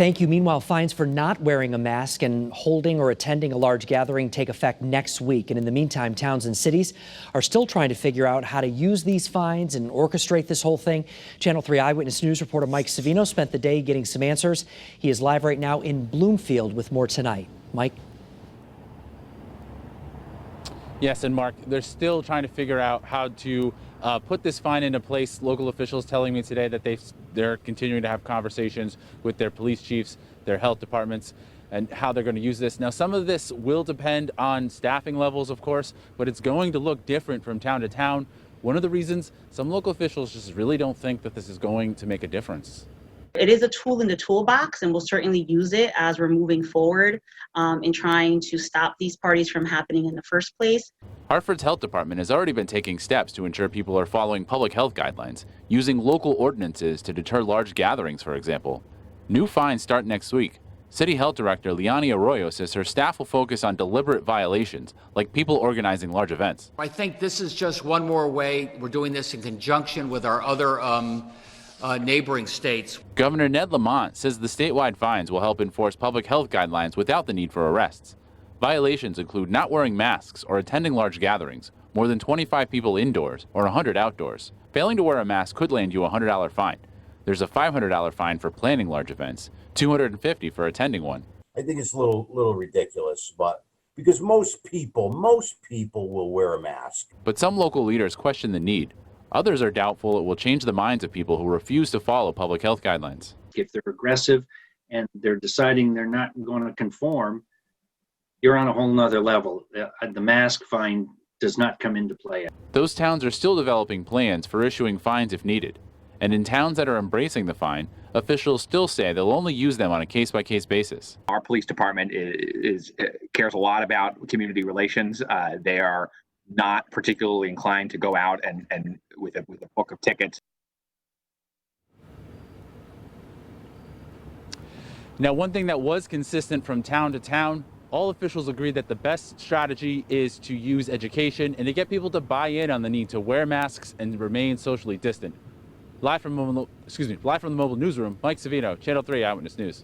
Thank you. Meanwhile, fines for not wearing a mask and holding or attending a large gathering take effect next week. And in the meantime, towns and cities are still trying to figure out how to use these fines and orchestrate this whole thing. Channel 3 Eyewitness News reporter Mike Savino spent the day getting some answers. He is live right now in Bloomfield with more tonight. Mike? Yes, and Mark, they're still trying to figure out how to put this fine into place. Local officials telling me today that they're continuing to have conversations with their police chiefs, their health departments, and how they're going to use this. Now, some of this will depend on staffing levels, of course, but it's going to look different from town to town. One of the reasons some local officials just really don't think that this is going to make a difference. It is a tool in the toolbox, and we'll certainly use it as we're moving forward in trying to stop these parties from happening in the first place. Hartford's health department has already been taking steps to ensure people are following public health guidelines, using local ordinances to deter large gatherings, for example. New fines start next week. City Health Director Liani Arroyo says her staff will focus on deliberate violations, like people organizing large events. I think this is just one more way. We're doing this in conjunction with our other neighboring states. Governor Ned Lamont says the statewide fines will help enforce public health guidelines without the need for arrests. Violations include not wearing masks or attending large gatherings, more than 25 people indoors or 100 outdoors. Failing to wear a mask could land you a $100 fine. There's a $500 fine for planning large events, $250 for attending one. I think it's a little ridiculous, but because most people will wear a mask. But some local leaders question the need. Others are doubtful it will change the minds of people who refuse to follow public health guidelines. If they're aggressive and they're deciding they're not going to conform, you're on a whole nother level. The mask fine does not come into play. Those towns are still developing plans for issuing fines if needed. And in towns that are embracing the fine, officials still say they'll only use them on a case-by-case basis. Our police department cares a lot about community relations. They are not particularly inclined to go out and with a book of tickets. Now, one thing that was consistent from town to town, all officials agree that the best strategy is to use education and to get people to buy in on the need to wear masks and remain socially distant. Live from the mobile newsroom, Mike Savino, Channel 3 Eyewitness News.